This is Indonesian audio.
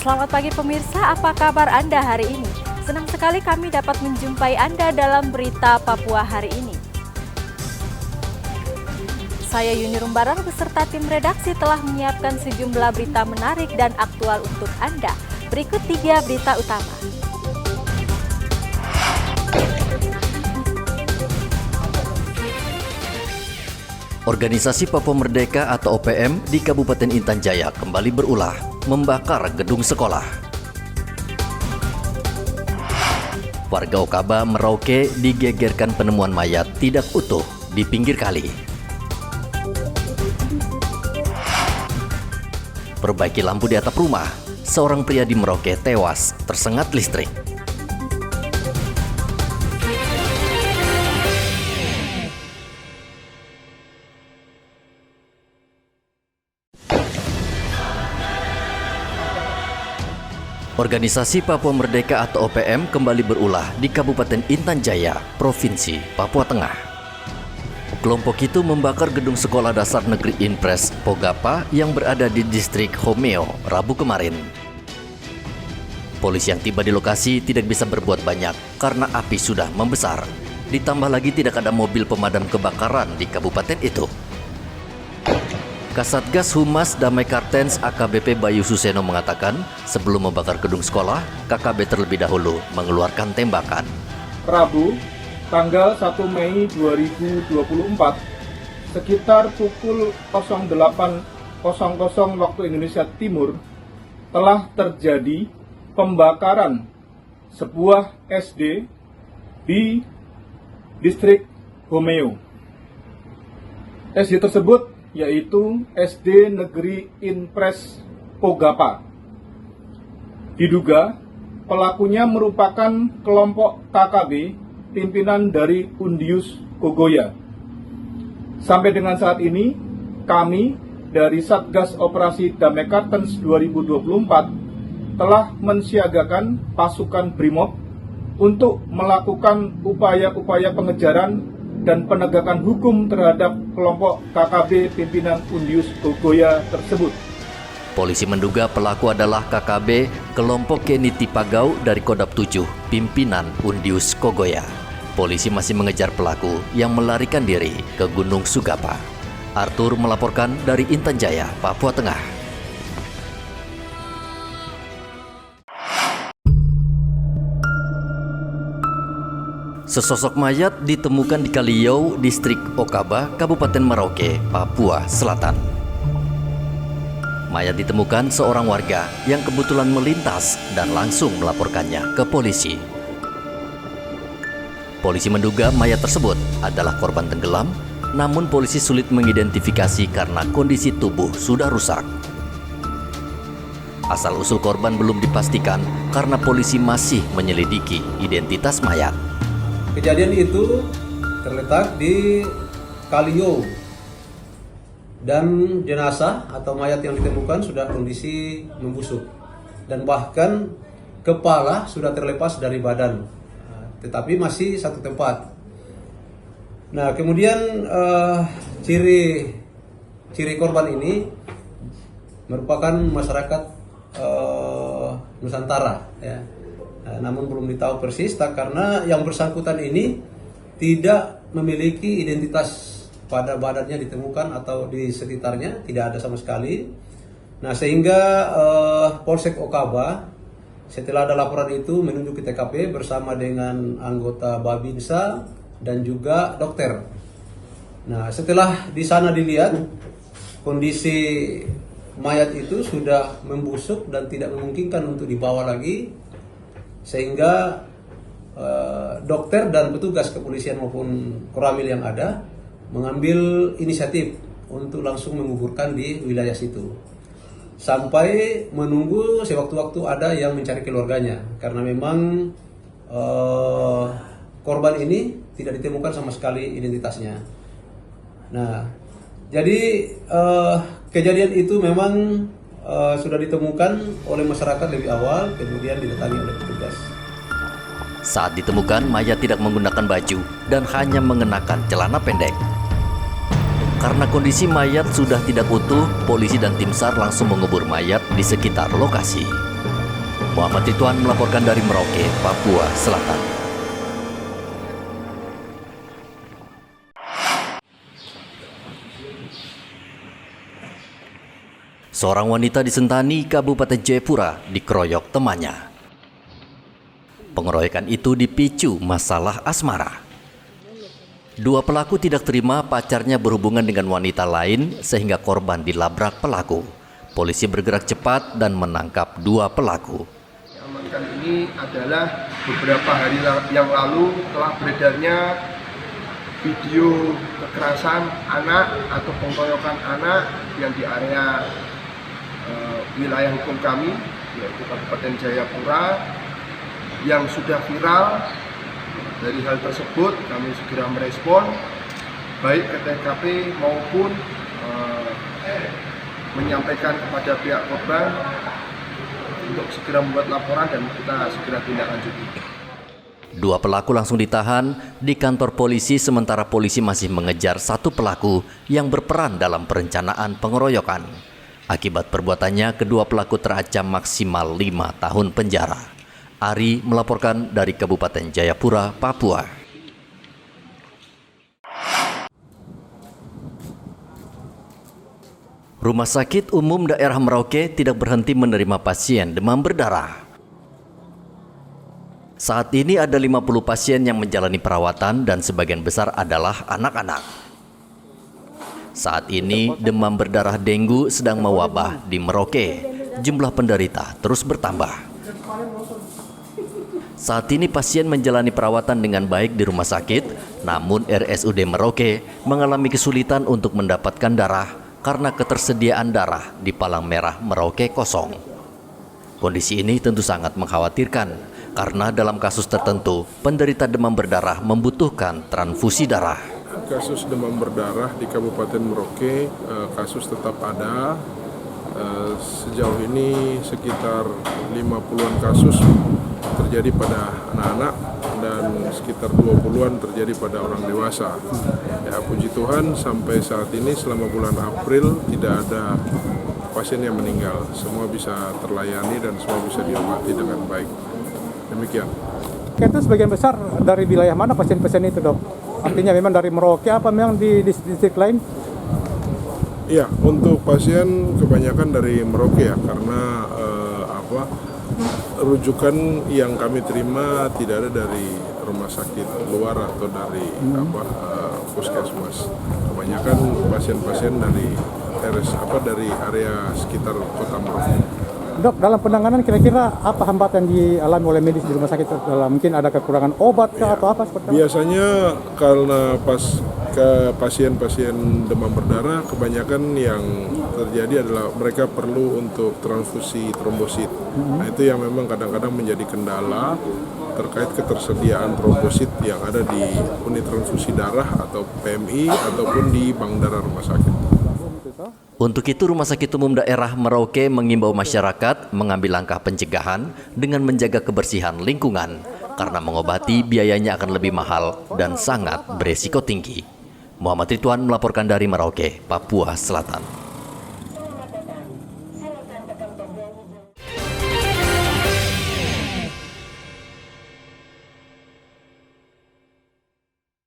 Selamat pagi pemirsa, apa kabar Anda hari ini? Senang sekali kami dapat menjumpai Anda dalam berita Papua hari ini. Saya Yuni Rumbarar beserta tim redaksi telah menyiapkan sejumlah berita menarik dan aktual untuk Anda. Berikut 3 berita utama. Organisasi Papua Merdeka atau OPM di Kabupaten Intan Jaya kembali berulah membakar gedung sekolah. Warga Okaba, Merauke digegerkan penemuan mayat tidak utuh di pinggir kali. Perbaiki lampu di atap rumah, seorang pria di Merauke tewas tersengat listrik. Organisasi Papua Merdeka atau OPM kembali berulah di Kabupaten Intan Jaya, Provinsi Papua Tengah. Kelompok itu membakar gedung sekolah dasar negeri Impres Pogapa yang berada di distrik Homeo, Rabu kemarin. Polisi yang tiba di lokasi tidak bisa berbuat banyak karena api sudah membesar. Ditambah lagi tidak ada mobil pemadam kebakaran di kabupaten itu. Kasatgas Humas Damai Kartens AKBP Bayu Suseno mengatakan sebelum membakar gedung sekolah, KKB terlebih dahulu mengeluarkan tembakan. Rabu, tanggal 1 Mei 2024, sekitar pukul 08.00 waktu Indonesia Timur, telah terjadi pembakaran sebuah SD di distrik Homeo. SD tersebut yaitu SD Negeri Impres Pogapa. Diduga pelakunya merupakan kelompok KKB pimpinan dari Undius Kogoya. Sampai dengan saat ini, kami dari Satgas Operasi Damai Kartens 2024 telah mensiagakan pasukan BRIMOB untuk melakukan upaya-upaya pengejaran dan penegakan hukum terhadap kelompok KKB pimpinan Undius Kogoya tersebut. Polisi menduga pelaku adalah KKB kelompok Keniti Pagau dari Kodam 7, pimpinan Undius Kogoya. Polisi masih mengejar pelaku yang melarikan diri ke Gunung Sugapa. Arthur melaporkan dari Intan Jaya, Papua Tengah. Sesosok mayat ditemukan di Kaliyou, distrik Okaba, Kabupaten Merauke, Papua Selatan. Mayat ditemukan seorang warga yang kebetulan melintas dan langsung melaporkannya ke polisi. Polisi menduga mayat tersebut adalah korban tenggelam, namun polisi sulit mengidentifikasi karena kondisi tubuh sudah rusak. Asal-usul korban belum dipastikan karena polisi masih menyelidiki identitas mayat. Kejadian itu terletak di Kaliyou dan jenazah atau mayat yang ditemukan sudah kondisi membusuk dan bahkan kepala sudah terlepas dari badan, tetapi masih satu tempat. Nah, kemudian ciri korban ini merupakan masyarakat Nusantara, ya. Namun belum ditahu persis karena yang bersangkutan ini tidak memiliki identitas pada badannya ditemukan atau di sekitarnya, tidak ada sama sekali. Nah, sehingga Polsek Okaba setelah ada laporan itu menuju ke TKP bersama dengan anggota Babinsa dan juga dokter. Nah, setelah di sana dilihat kondisi mayat itu sudah membusuk dan tidak memungkinkan untuk dibawa lagi, sehingga dokter dan petugas kepolisian maupun Koramil yang ada mengambil inisiatif untuk langsung menguburkan di wilayah situ sampai menunggu sewaktu-waktu ada yang mencari keluarganya, karena memang korban ini tidak ditemukan sama sekali identitasnya. Nah, jadi kejadian itu memang sudah ditemukan oleh masyarakat lebih awal, kemudian didatangi oleh petugas. Saat ditemukan, mayat tidak menggunakan baju dan hanya mengenakan celana pendek. Karena kondisi mayat sudah tidak utuh, polisi dan tim SAR langsung mengubur mayat di sekitar lokasi. Muhammad Ridwan melaporkan dari Merauke, Papua Selatan. Seorang wanita di Sentani, Kabupaten Jayapura, dikeroyok temannya. Pengeroyokan itu dipicu masalah asmara. Dua pelaku tidak terima pacarnya berhubungan dengan wanita lain sehingga korban dilabrak pelaku. Polisi bergerak cepat dan menangkap dua pelaku. Yang amankan ini adalah beberapa hari yang lalu telah beredarnya video kekerasan anak atau pengeroyokan anak yang di area wilayah hukum kami, yaitu Kabupaten Jayapura, yang sudah viral. Dari hal tersebut kami segera merespon baik ke TKP maupun menyampaikan kepada pihak korban untuk segera membuat laporan dan kita segera tindak lanjuti. Dua pelaku langsung ditahan di kantor polisi, sementara polisi masih mengejar satu pelaku yang berperan dalam perencanaan pengeroyokan. Akibat perbuatannya, kedua pelaku terancam maksimal 5 tahun penjara. Ari melaporkan dari Kabupaten Jayapura, Papua. Rumah Sakit Umum Daerah Merauke tidak berhenti menerima pasien demam berdarah. Saat ini ada 50 pasien yang menjalani perawatan dan sebagian besar adalah anak-anak. Saat ini demam berdarah dengue sedang mewabah di Merauke. Jumlah penderita terus bertambah. Saat ini pasien menjalani perawatan dengan baik di rumah sakit, namun RSUD Merauke mengalami kesulitan untuk mendapatkan darah karena ketersediaan darah di Palang Merah Merauke kosong. Kondisi ini tentu sangat mengkhawatirkan karena dalam kasus tertentu penderita demam berdarah membutuhkan transfusi darah. Kasus demam berdarah di Kabupaten Merauke, kasus tetap ada. Sejauh ini sekitar 50-an kasus terjadi pada anak-anak dan sekitar 20-an terjadi pada orang dewasa. Ya, puji Tuhan sampai saat ini selama bulan April tidak ada pasien yang meninggal. Semua bisa terlayani dan semua bisa diobati dengan baik. Demikian. Itu sebagian besar dari wilayah mana pasien-pasien itu, Dok? Artinya memang dari Merauke apa memang di distrik lain? Iya, untuk pasien kebanyakan dari Merauke ya, karena rujukan yang kami terima tidak ada dari rumah sakit luar atau dari puskesmas. Kebanyakan pasien-pasien dari dari area sekitar Kota Merauke. Dok, dalam penanganan kira-kira apa hambatan dialami oleh medis di rumah sakit? Mungkin ada kekurangan obat kah, atau apa seperti itu? Biasanya karena pasien-pasien demam berdarah kebanyakan yang terjadi adalah mereka perlu untuk transfusi trombosit. Nah, itu yang memang kadang-kadang menjadi kendala terkait ketersediaan trombosit yang ada di unit transfusi darah atau PMI ataupun di bank darah rumah sakit. Untuk itu, Rumah Sakit Umum Daerah Merauke mengimbau masyarakat mengambil langkah pencegahan dengan menjaga kebersihan lingkungan, karena mengobati biayanya akan lebih mahal dan sangat beresiko tinggi. Muhammad Ridwan melaporkan dari Merauke, Papua Selatan.